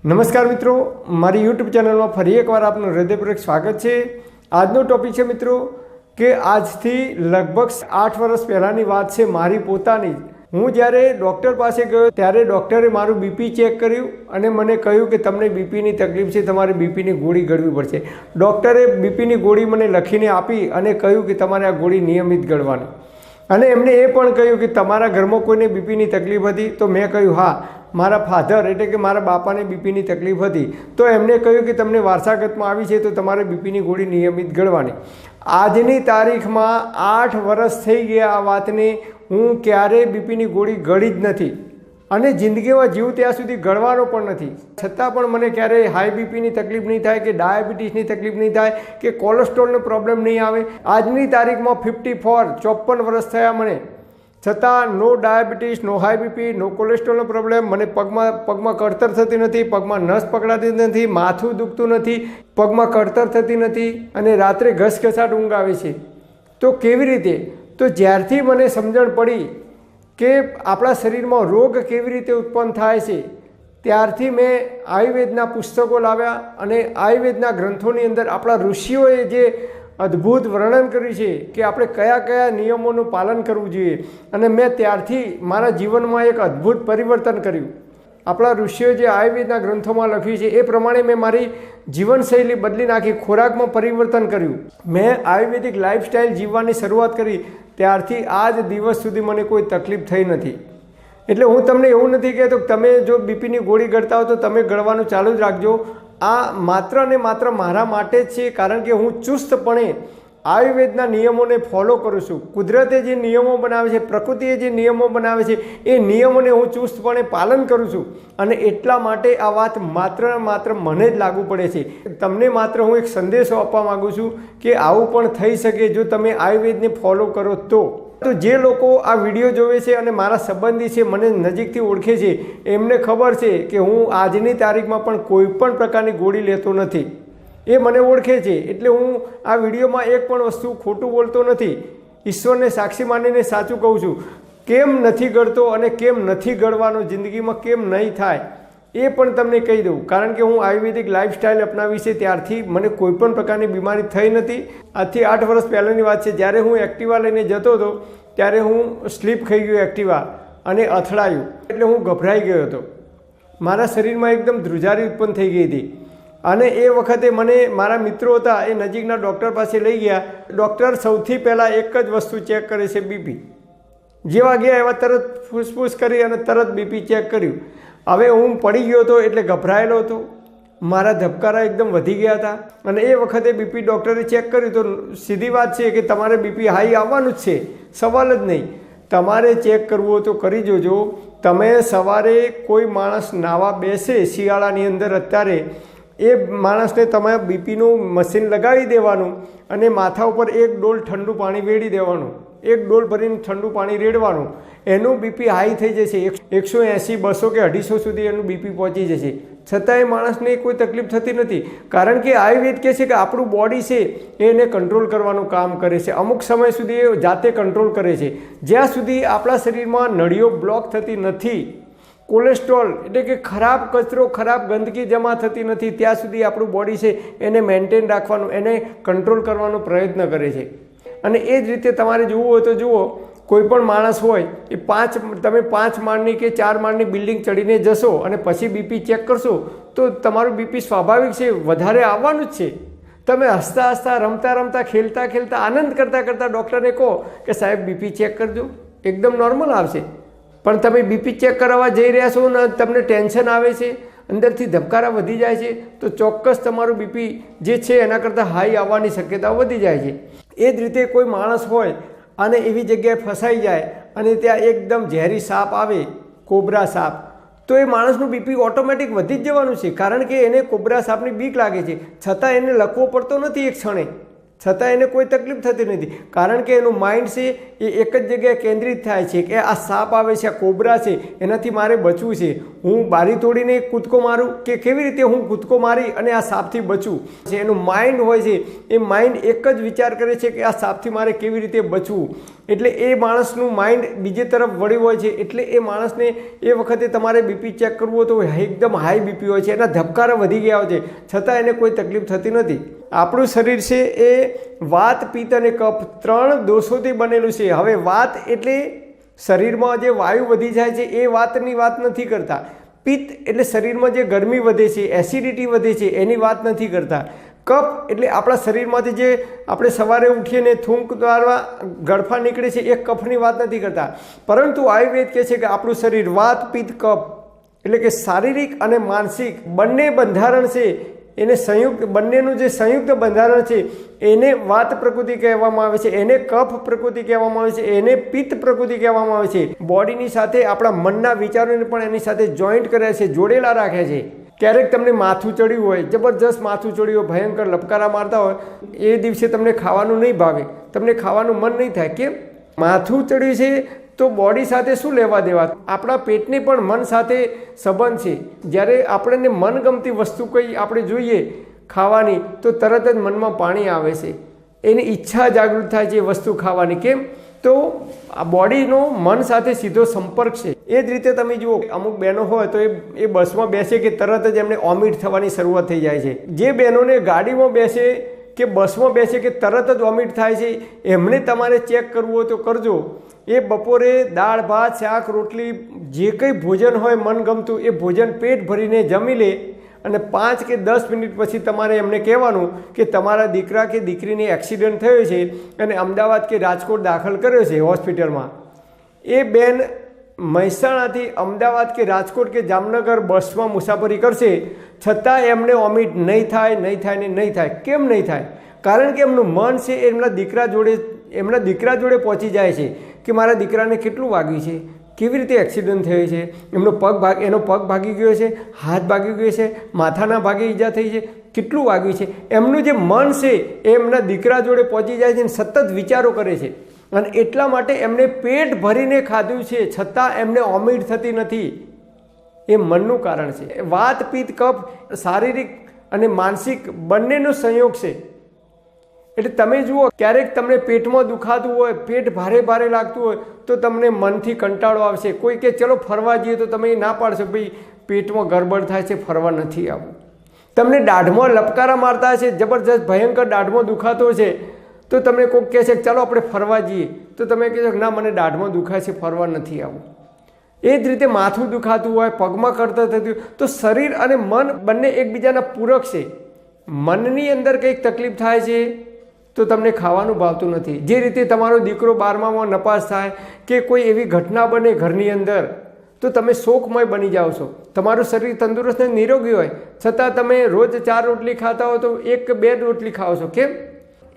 નમસ્કાર મિત્રો, મારી યુટ્યુબ ચેનલમાં ફરી એકવાર આપનું હૃદયપૂર્વક સ્વાગત છે। આજનો ટોપિક છે મિત્રો કે આજથી લગભગ 8 વર્ષ પહેલાંની વાત છે, મારી પોતાની। હું જ્યારે ડૉક્ટર પાસે ગયો ત્યારે ડૉક્ટરે મારું બીપી ચેક કર્યું અને મને કહ્યું કે તમને બીપીની તકલીફ છે, તમારે બીપીની ગોળી ગળવી પડશે। ડૉક્ટરે બીપીની ગોળી મને લખીને આપી અને કહ્યું કે તમારે આ ગોળી નિયમિત ગળવાની। અને એમણે એ પણ કહ્યું કે તમારા ઘરમાં કોઈને બીપીની તકલીફ હતી? તો મેં કહ્યું હા, મારા ફાધર એટલે કે મારા બાપાને બીપીની તકલીફ હતી। તો એમણે કહ્યું કે તમને વારસાગતમાં આવી છે તો તમારે બીપીની ગોળી નિયમિત ગળવાની। આજની તારીખમાં 8 વર્ષ થઈ ગયા આ વાતને, હું ક્યારેય બીપીની ગોળી ગળી જ નથી અને જિંદગીમાં જીવ ત્યાં સુધી ગળવાનો પણ નથી। છતાં પણ મને ક્યારેય હાઈ બીપીની તકલીફ નહીં થાય કે ડાયાબિટીસની તકલીફ નહીં થાય કે કોલેસ્ટ્રોલનો પ્રોબ્લેમ નહીં આવે। આજની તારીખમાં 54 વર્ષ થયા મને, છતાં નો ડાયાબિટીસ, નો હાઈ બીપી, નો કોલેસ્ટ્રોલનો પ્રોબ્લેમ। મને પગમાં કળતર થતી નથી, પગમાં નસ પકડાતી નથી, માથું દુખતું નથી, પગમાં કળતર થતી નથી અને રાત્રે ઘસઘસાટ ઊંઘ આવે છે। તો કેવી રીતે? તો જ્યારથી મને સમજણ પડી કે આપણા શરીરમાં રોગ કેવી રીતે ઉત્પન્ન થાય છે ત્યારથી મેં આયુર્વેદના પુસ્તકો લાવ્યા અને આયુર્વેદના ગ્રંથોની અંદર આપણા ઋષિઓએ જે અદ્ભુત વર્ણન કર્યું છે કે આપણે કયા કયા નિયમોનું પાલન કરવું જોઈએ અને મેં ત્યારથી મારા જીવનમાં એક અદ્ભુત પરિવર્તન કર્યું। આપણા ઋષિઓએ જે આયુર્વેદના ગ્રંથોમાં લખ્યું છે એ પ્રમાણે મેં મારી જીવનશૈલી બદલી નાખી, ખોરાકમાં પરિવર્તન કર્યું। મેં આયુર્વેદિક લાઈફસ્ટાઈલ જીવવાની શરૂઆત કરી, ત્યારથી આજ દિવસ સુધી મને કોઈ તકલીફ થઈ નથી। એટલે હું તમને એવું નથી કહેતો કે તમે જો બીપીની ગોળી ગળતા હો તો તમે ગળવાનું ચાલુ જ રાખજો। આ માત્ર ને માત્ર મારા માટે જ છે, કારણ કે હું ચુસ્તપણે આયુર્વેદના નિયમોને ફોલો કરું છું। કુદરતે જે નિયમો બનાવે છે, પ્રકૃતિએ જે નિયમો બનાવે છે એ નિયમોને હું ચુસ્તપણે પાલન કરું છું અને એટલા માટે આ વાત માત્ર ને માત્ર મને જ લાગુ પડે છે। તમને માત્ર હું એક સંદેશો આપવા માગું છું કે આવું પણ થઈ શકે જો તમે આયુર્વેદને ફોલો કરો તો। તો જે લોકો આ વિડીયો જોવે છે અને મારા સંબંધી છે, મને નજીકથી ઓળખે છે, એમને ખબર છે કે હું આજની તારીખમાં પણ કોઈ પણ પ્રકારની ગોળી લેતો નથી। એ મને ઓળખે છે એટલે હું આ વિડીયોમાં એક પણ વસ્તુ ખોટું બોલતો નથી। ઈશ્વરને સાક્ષી માનીને સાચું કહું છું। કેમ નથી ગળતો અને કેમ નથી ગળવાનો, જિંદગીમાં કેમ નહીં થાય એ પણ તમને કહી દઉં, કારણ કે હું આયુર્વેદિક લાઈફસ્ટાઈલ અપનાવી છે ત્યારથી મને કોઈ પણ પ્રકારની બીમારી થઈ નથી। આજથી 8 વર્ષ પહેલાંની વાત છે, જ્યારે હું એક્ટિવા લઈને જતો હતો ત્યારે હું સ્લીપ ખાઈ ગયો એક્ટિવા અને અથડાયું, એટલે હું ગભરાઈ ગયો હતો। મારા શરીરમાં એકદમ ધ્રુજારી ઉત્પન્ન થઈ ગઈ હતી અને એ વખતે મને મારા મિત્રો હતા એ નજીકના ડૉક્ટર પાસે લઈ ગયા। ડૉક્ટર સૌથી પહેલાં એક જ વસ્તુ ચેક કરે છે, બીપી। જેવા ગયા એવા તરત ફૂસફૂસ કરી અને તરત બીપી ચેક કર્યું। હવે હું પડી ગયો હતો એટલે ગભરાયેલો હતો, મારા ધબકારા એકદમ વધી ગયા હતા અને એ વખતે બીપી ડૉક્ટરે ચેક કર્યું તો સીધી વાત છે કે તમારે બીપી હાઈ આવવાનું જ છે, સવાલ જ નહીં। તમારે ચેક કરવું હોય તો કરી જોજો। તમે સવારે કોઈ માણસ નાવા બેસે શિયાળાની અંદર અત્યારે, એ માણસને તમે બીપીનું મશીન લગાવી દેવાનું અને માથા ઉપર એક ડોલ ઠંડુ પાણી વેડી દેવાનું, એક ડોલ ભરીને ઠંડુ પાણી રેડવાનું, એનું બીપી હાઈ થઈ જશે। 180, 200 કે 250 સુધી એનું બીપી પહોંચી જશે, છતાં એ માણસને કોઈ તકલીફ થતી નથી, કારણ કે આયુર્વેદ કહે છે કે આપણું બોડી છે એને કંટ્રોલ કરવાનું કામ કરે છે। અમુક સમય સુધી એ જાતે કંટ્રોલ કરે છે, જ્યાં સુધી આપણા શરીરમાં નળીઓ બ્લોક થતી નથી, કોલેસ્ટ્રોલ એટલે કે ખરાબ કચરો, ખરાબ ગંદકી જમા થતી નથી, ત્યાં સુધી આપણું બોડી છે એને મેન્ટેન રાખવાનું, એને કંટ્રોલ કરવાનો પ્રયત્ન કરે છે। અને એ જ રીતે તમારે જોવું હોય તો જુઓ, કોઈ પણ માણસ હોય એ તમે 5 માળની કે 4 માળની બિલ્ડિંગ ચડીને જશો અને પછી બીપી ચેક કરશો તો તમારું બીપી સ્વાભાવિક છે વધારે આવવાનું જ છે। તમે હસતા હસતા, રમતા રમતા, ખેલતા ખેલતા, આનંદ કરતાં કરતાં ડૉક્ટરને કહો કે સાહેબ બીપી ચેક કરજો, એકદમ નોર્મલ આવશે। પણ તમે બીપી ચેક કરાવવા જઈ રહ્યા છો ને તમને ટેન્શન આવે છે, અંદરથી ધબકારા વધી જાય છે, તો ચોક્કસ તમારું બીપી જે છે એના કરતાં હાઈ આવવાની શક્યતા વધી જાય છે। એ જ રીતે કોઈ માણસ હોય અને એવી જગ્યાએ ફસાઈ જાય અને ત્યાં એકદમ ઝેરી સાપ આવે, કોબરા સાપ, તો એ માણસનું બીપી ઓટોમેટિક વધી જ જવાનું છે, કારણ કે એને કોબરા સાપની બીક લાગે છે, છતાં એને લખવો પડતો નથી એક ક્ષણે, છતાં એને કોઈ તકલીફ થતી નથી, કારણ કે એનું માઇન્ડ છે એ એક જ જગ્યાએ કેન્દ્રિત થાય છે કે આ સાપ આવે છે, આ કોબરા છે, એનાથી મારે બચવું છે, હું બારી તોડીને કૂદકો મારું કે કેવી રીતે હું કૂદકો મારી અને આ સાપથી બચવું છે. એનું માઇન્ડ હોય છે, એ માઇન્ડ એક જ વિચાર કરે છે કે આ સાપથી મારે કેવી રીતે બચવું. એટલે એ માણસનું માઇન્ડ બીજે તરફ વળ્યું હોય છે. એટલે એ માણસને એ વખતે તમારે બીપી ચેક કરવું હોય તો એકદમ હાઈ બીપી હોય છે, એના ધબકારા વધી ગયા હોય છે, છતાં એને કોઈ તકલીફ થતી નથી. આપણું શરીર છે એ વાત, પિત્ત અને કફ 3 દોષોથી બનેલું છે. હવે વાત એટલે શરીરમાં જે વાયુ વધી જાય છે એ વાતની વાત નથી કરતા. પિત્ત એટલે શરીરમાં જે ગરમી વધે છે, એસિડિટી વધે છે, એની વાત નથી કરતા. કફ એટલે આપણા શરીરમાંથી જે આપણે સવારે ઉઠીને થૂંક દ્વારા ગળફા નીકળે છે એ કફની વાત નથી કરતા. પરંતુ આયુર્વેદ કહે છે કે આપણું શરીર વાત, પિત્ત, કફ એટલે કે શારીરિક અને માનસિક બંને બંધારણ છે એને સંયુક્ત, બંનેનું જે સંયુક્ત બંધારણ છે એને વાત પ્રકૃતિ કહેવામાં આવે છે, એને કફ પ્રકૃતિ કહેવામાં આવે છે, એને પિત્ત પ્રકૃતિ કહેવામાં આવે છે. બોડીની સાથે આપણા મનના વિચારોને પણ એની સાથે જોઈન્ટ કર્યા છે, જોડેલા રાખ્યા છે. ક્યારેક તમને માથું ચડ્યું હોય, જબરજસ્ત માથું ચડ્યું હોય, ભયંકર લપકારા મારતા હોય, એ દિવસે તમને ખાવાનું નહીં ભાવે, તમને ખાવાનું મન નહીં થાય. કેમ? માથું ચડ્યું છે તો બોડી સાથે શું લેવા દેવા? આપણા પેટને પણ મન સાથે સંબંધ છે. જ્યારે આપણને મનગમતી વસ્તુ કંઈ આપણે જોઈએ ખાવાની તો તરત જ મનમાં પાણી આવે છે, એની ઈચ્છા જાગૃત થાય છે એ વસ્તુ ખાવાની. કેમ? તો આ બોડીનો મન સાથે સીધો સંપર્ક છે. એ જ રીતે તમે જુઓ, અમુક બહેનો હોય તો એ બસમાં બેસે કે તરત જ એમને વોમિટ થવાની શરૂઆત થઈ જાય છે. જે બહેનોને ગાડીમાં બેસે કે બસમાં બેસે કે તરત જ વોમિટ થાય છે, એમને તમારે ચેક કરવું હોય તો કરજો. એ બપોરે દાળ, ભાત, શાક, રોટલી જે કંઈ ભોજન હોય મનગમતું એ ભોજન પેટ ભરીને જમી લે અને 5 કે 10 મિનિટ પછી તમારે એમને કહેવાનું કે તમારા દીકરા કે દીકરીને એક્સિડન્ટ થયો છે અને અમદાવાદ કે રાજકોટ દાખલ કર્યો છે હોસ્પિટલમાં. એ બેન મહેસાણાથી અમદાવાદ કે રાજકોટ કે જામનગર બસમાં મુસાફરી કરશે, છતાં એમને વોમિટ નહીં થાય, નહીં થાય ને નહીં થાય. કેમ નહીં થાય? કારણ કે એમનું મન છે એમના દીકરા જોડે પહોંચી જાય છે કે મારા દીકરાને કેટલું વાગ્યું છે, કેવી રીતે એક્સિડન્ટ થયો છે, એનો પગ ભાગી ગયો છે, હાથ ભાગી ગયો છે, માથાના ભાગે ઈજા થઈ છે, કેટલું વાગ્યું છે. એમનું જે મન છે એ એમના દીકરા જોડે પહોંચી જાય છે અને સતત વિચારો કરે છે. અને એટલા માટે એમને પેટ ભરીને ખાધું છે છતાં એમને વોમિટ થતી નથી. એ મનનું કારણ છે. વાત, પિત્ત, કફ શારીરિક અને માનસિક બંનેનો સંયોગ છે. એટલે તમે જુઓ, ક્યારેક તમને પેટમાં દુખાતું હોય, પેટ ભારે ભારે લાગતું હોય તો તમને મનથી કંટાળો આવશે. કોઈ કે ચલો ફરવા જઈએ તો તમે ના પાડશો, ભાઈ પેટમાં ગડબડ થાય છે, ફરવા નથી આવવું. તમને દાઢમાં લપકારા મારતા છે, જબરજસ્ત ભયંકર દાઢમાં દુખાતો છે તો તમને કોઈક કહે છે ચાલો આપણે ફરવા જઈએ તો તમે કહેશો ના, મને દાઢમાં દુખાય છે, ફરવા નથી આવવું. એ જ રીતે માથું દુખાતું હોય, પગમાં કરતા થતું તો શરીર અને મન બંને એકબીજાના પૂરક છે. મનની અંદર કંઈક તકલીફ થાય છે તો તમને ખાવાનું ભાવતું નથી. જે રીતે તમારો દીકરો 12મામાં નપાસ થાય કે કોઈ એવી ઘટના બને ઘરની અંદર તો તમે શોકમય બની જાઓ છો. તમારું શરીર તંદુરસ્ત અને નિરોગી હોય છતાં તમે રોજ 4 રોટલી ખાતા હો તો 1 કે 2 રોટલી ખાઓ છો. કેમ?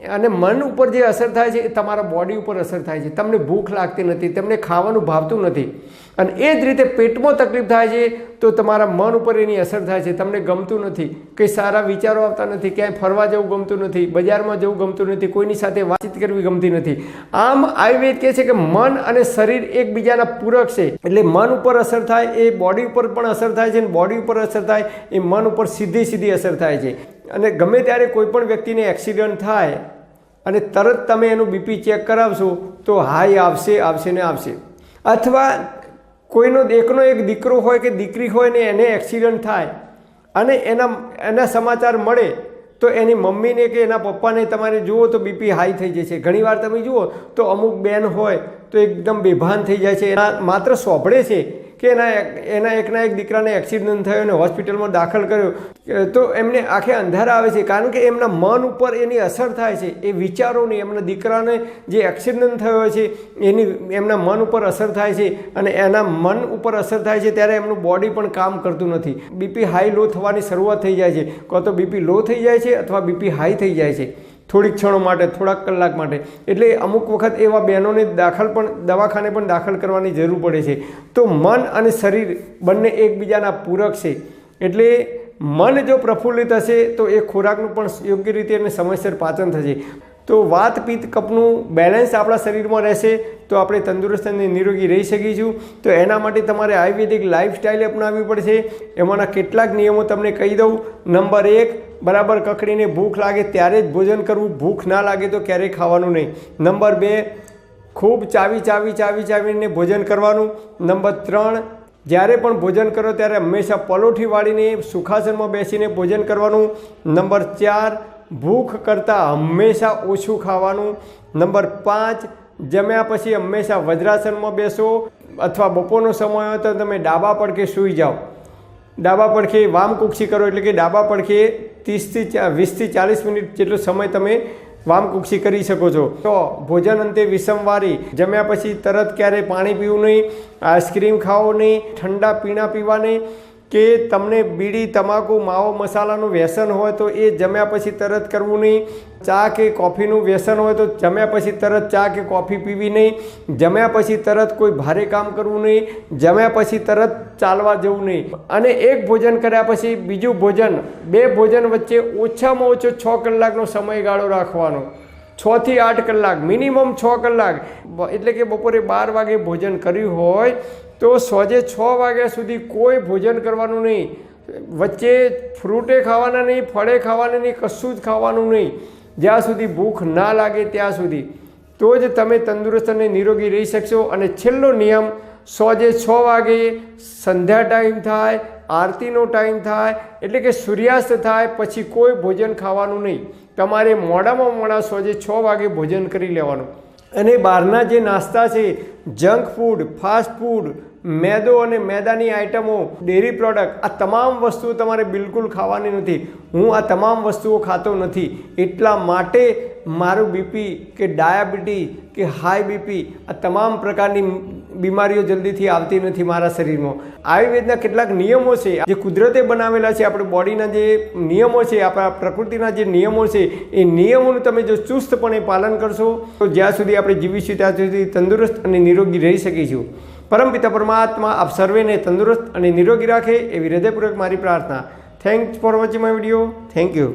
અને મન ઉપર જે અસર થાય છે એ તમારા બોડી ઉપર અસર થાય છે. તમને ભૂખ લાગતી નથી, તમને ખાવાનું ભાવતું નથી. અને એ જ રીતે પેટમાં તકલીફ થાય છે તો તમારા મન ઉપર એની અસર થાય છે. તમને ગમતું નથી, કંઈ સારા વિચારો આવતા નથી, ક્યાંય ફરવા જવું ગમતું નથી, બજારમાં જવું ગમતું નથી, કોઈની સાથે વાતચીત કરવી ગમતી નથી. આમ આયુર્વેદ કહે છે કે મન અને શરીર એકબીજાના પૂરક છે. એટલે મન ઉપર અસર થાય એ બોડી ઉપર પણ અસર થાય છે અને બોડી ઉપર અસર થાય એ મન ઉપર સીધી અસર થાય છે. અને ગમે ત્યારે કોઈ પણ વ્યક્તિને એક્સિડન્ટ થાય અને તરત તમે એનું બીપી ચેક કરાવશો તો હાઈ આવશે ને આવશે. અથવા કોઈનો એકનો એક દીકરો હોય કે દીકરી હોય ને એને એક્સિડન્ટ થાય અને એના સમાચાર મળે તો એની મમ્મીને કે એના પપ્પાને તમારે જુઓ તો બીપી હાઈ થઈ જશે. ઘણીવાર તમે જુઓ તો અમુક બેન હોય તો એકદમ બેભાન થઈ જાય છે. એના માત્ર સોંભળે છે કે એના એકના એક દીકરાને એક્સિડન્ટ થયો અને હોસ્પિટલમાં દાખલ કર્યો તો એમને આંખે અંધારા આવે છે. કારણ કે એમના મન ઉપર એની અસર થાય છે. એ વિચારોની, એમના દીકરાને જે એક્સિડન્ટ થયો છે એમના મન ઉપર અસર થાય છે અને એના મન ઉપર અસર થાય છે ત્યારે એમનું બોડી પણ કામ કરતું નથી. બીપી હાઈ લો થવાની શરૂઆત થઈ જાય છે. કાં તો બીપી લો થઈ જાય છે અથવા બીપી હાઈ થઈ જાય છે થોડીક ક્ષણો માટે, થોડાક કલાક માટે. એટલે અમુક વખત એવા બહેનોને દવાખાને પણ દાખલ કરવાની જરૂર પડે છે. તો મન અને શરીર બંને એકબીજાના પૂરક છે. એટલે મન જો પ્રફુલ્લિત હશે તો એ ખોરાકનું પણ યોગ્ય રીતે અને સમયસર પાચન થશે. તો વાત પિત્ત કફનું બેલેન્સ આપણા શરીરમાં રહેશે તો આપણે તંદુરસ્ત અને નિરોગી રહી શકીશું. તો એના માટે તમારે આયુર્વેદિક લાઈફસ્ટાઈલ અપનાવવી પડશે. એમાંના કેટલાક નિયમો તમને કહી દઉં. નંબર 1, બરાબર કકડીને ભૂખ લાગે ત્યારે જ ભોજન કરવું, ભૂખ ના લાગે તો ક્યારેય ખાવાનું નહીં. નંબર 2, ખૂબ ચાવીને ભોજન કરવાનું. નંબર 3, જ્યારે પણ ભોજન કરો ત્યારે હંમેશા પલોઠી વાળીને સુખાસનમાં બેસીને ભોજન કરવાનું. નંબર 4, ભૂખ કરતાં હંમેશા ઓછું ખાવાનું. નંબર 5, જમ્યા પછી હંમેશા વજ્રાસનમાં બેસો અથવા બપોરનો સમય હોય તો તમે ડાબા પડખે સૂઈ જાઓ. ડાબા પડખે વામકુક્ષી કરો, એટલે કે ડાબા પડખે 20થી 40 મિનિટ જેટલો સમય તમે વામકુક્ષી કરી શકો છો. તો ભોજન અંતે વિષમવારી, જમ્યા પછી તરત ક્યારેય પાણી પીવું નહીં, આઈસ્ક્રીમ ખાવો નહીં, ઠંડા પીણા પીવા નહીં, કે તમને બીડી, તમાકુ, માવો મસાલાનું વ્યસન હોય તો એ જમ્યા પછી તરત કરવું નહીં. ચા કે કોફીનું વ્યસન હોય તો જમ્યા પછી તરત ચા કે કોફી પીવી નહીં. જમ્યા પછી તરત કોઈ ભારે કામ કરવું નહીં. જમ્યા પછી તરત ચાલવા જવું નહીં. અને એક ભોજન કર્યા પછી બીજું ભોજન, 2 ભોજન વચ્ચે ઓછામાં ઓછો 6 કલાકનો સમયગાળો રાખવાનો. 6 થી 8 કલાક, મિનિમમ 6 કલાક. એટલે કે બપોરે 12 વાગે ભોજન કર્યું હોય તો સાંજે 6 વાગ્યા સુધી કોઈ ભોજન કરવાનું નહીં. વચ્ચે ફ્રૂટે ખાવાના નહીં, ફળે ખાવાના નહીં, કશું જ ખાવાનું નહીં જ્યાં સુધી ભૂખ ના લાગે ત્યાં સુધી. તો જ તમે તંદુરસ્ત અને નિરોગી રહી શકશો. અને છેલ્લો નિયમ, સાંજે 6 વાગે સંધ્યા ટાઈમ થાય, આરતીનો ટાઈમ થાય, એટલે કે સૂર્યાસ્ત થાય પછી કોઈ ભોજન ખાવાનું નહીં. તમારે મોડામાં મોડા સાંજે 6 વાગે ભોજન કરી લેવાનું. અને બહારના જે નાસ્તા છે, જંક ફૂડ, ફાસ્ટ ફૂડ, મેદો અને મેદાની આઇટમો, ડેરી પ્રોડક્ટ, આ તમામ વસ્તુઓ તમારે બિલકુલ ખાવાની નથી. હું આ તમામ વસ્તુઓ ખાતો નથી. એટલા માટે મારું બીપી કે ડાયાબિટીસ કે હાઈ બીપી, આ તમામ પ્રકારની બીમારીઓ જલ્દીથી આવતી નથી મારા શરીરમાં. આયુર્વેદના કેટલાક નિયમો છે જે કુદરતે બનાવેલા છે, આપણે બોડીના જે નિયમો છે, આપણા પ્રકૃતિના જે નિયમો છે, એ નિયમોનું તમે જો ચુસ્તપણે પાલન કરશો તો જ્યાં સુધી આપણે જીવીશું ત્યાં સુધી તંદુરસ્ત અને નિરોગી રહી શકીશું. પરમપિતા પરમાત્મા આપ સર્વેને તંદુરસ્ત અને નિરોગી રાખે એવી હૃદયપૂર્વક મારી પ્રાર્થના. Thanks for watching my video. Thank you.